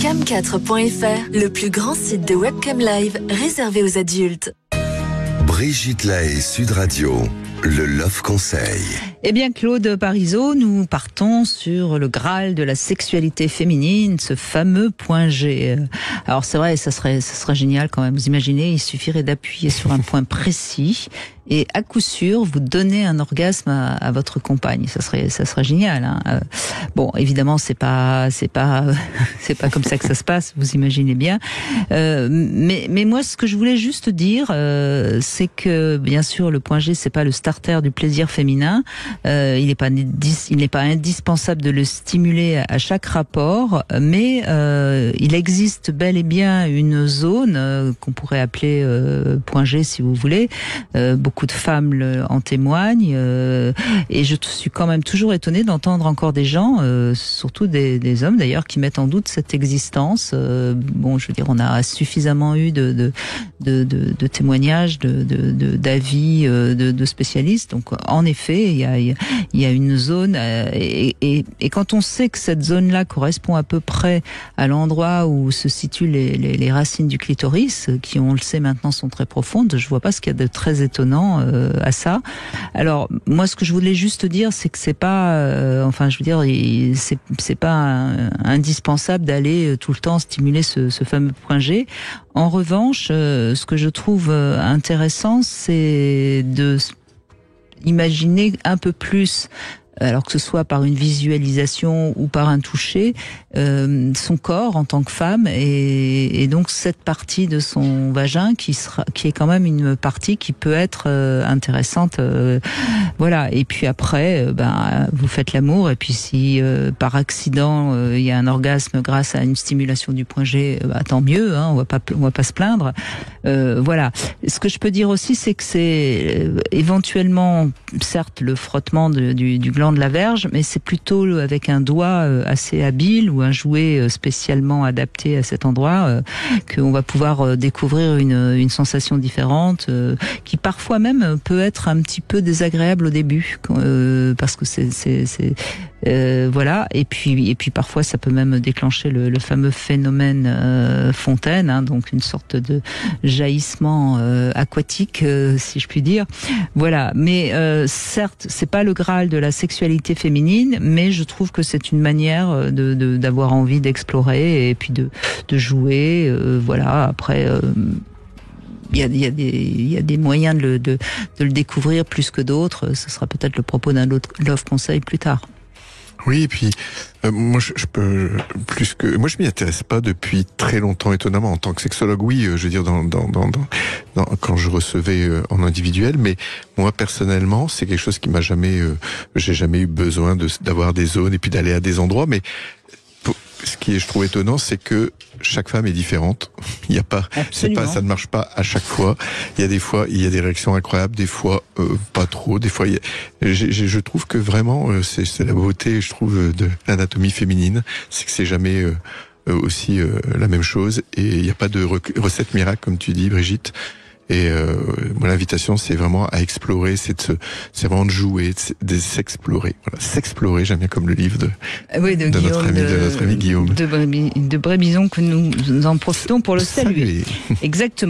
Cam4.fr, le plus grand site de webcam live réservé aux adultes. Brigitte Lahaie, Sud Radio, le Love Conseil. Eh bien, Claude Parisot, nous partons sur le Graal de la sexualité féminine, ce fameux point G. Alors c'est vrai, ça serait génial quand même. Vous imaginez, il suffirait d'appuyer sur un point précis et à coup sûr, vous donnez un orgasme à votre compagne. Ça serait génial. Hein. Bon, évidemment, c'est pas comme ça que ça se passe. Vous imaginez bien. Mais moi, ce que je voulais juste dire, c'est que bien sûr, le point G, c'est pas le starter du plaisir féminin. Il n'est pas indispensable de le stimuler à chaque rapport, mais il existe bel et bien une zone qu'on pourrait appeler point G si vous voulez. Beaucoup de femmes en témoignent, et je suis quand même toujours étonnée d'entendre encore des gens, surtout des hommes d'ailleurs, qui mettent en doute cette existence. Bon, je veux dire, on a suffisamment eu de témoignages, d'avis de spécialistes. Donc, en effet, il y a une zone, et quand on sait que cette zone-là correspond à peu près à l'endroit où se situent les racines du clitoris, qui, on le sait maintenant, sont très profondes, je vois pas ce qu'il y a de très étonnant à ça. Alors, moi, ce que je voulais juste dire, c'est que c'est pas, c'est pas indispensable d'aller tout le temps stimuler ce fameux point G. En revanche, ce que je trouve intéressant, c'est de imaginer un peu plus, alors que ce soit par une visualisation ou par un toucher, son corps en tant que femme, et donc cette partie de son vagin qui est quand même une partie qui peut être intéressante, voilà. Et puis après, vous faites l'amour, et puis si par accident il y a un orgasme grâce à une stimulation du point G, tant mieux, hein, on va pas se plaindre, voilà. Ce que je peux dire aussi, c'est que c'est éventuellement, certes, le frottement du gland de la verge, mais c'est plutôt avec un doigt assez habile ou un jouet spécialement adapté à cet endroit qu'on va pouvoir découvrir une sensation différente, qui parfois même peut être un petit peu désagréable au début, parce que voilà. Et puis parfois ça peut même déclencher le fameux phénomène fontaine, hein, donc une sorte de jaillissement aquatique, si je puis dire. Voilà. Mais certes, c'est pas le Graal de la sexualité féminine, mais je trouve que c'est une manière d'avoir envie d'explorer et puis de jouer. Voilà. Après. Il y a des moyens de le découvrir plus que d'autres. Ce sera peut-être le propos d'un autre Love Conseil plus tard. Oui, et puis moi je m'y intéresse pas depuis très longtemps, étonnamment, en tant que sexologue. Oui, je veux dire quand je recevais en individuel, mais moi personnellement, c'est quelque chose qui m'a j'ai jamais eu besoin d'avoir des zones et puis d'aller à des endroits. Mais ce qui est, je trouve étonnant, c'est que chaque femme est différente. Il y a pas, ça ne marche pas à chaque fois. Il y a des fois, il y a des réactions incroyables, des fois pas trop. Des fois, je trouve que vraiment, c'est la beauté, je trouve, de l'anatomie féminine, c'est que c'est jamais aussi la même chose, et il n'y a pas de recette miracle, comme tu dis, Brigitte. Et moi, l'invitation, c'est vraiment à explorer, c'est vraiment de jouer, de s'explorer. Voilà, s'explorer, j'aime bien comme le livre de notre ami Guillaume de Brébizon, que nous en profitons pour le saluer. Exactement.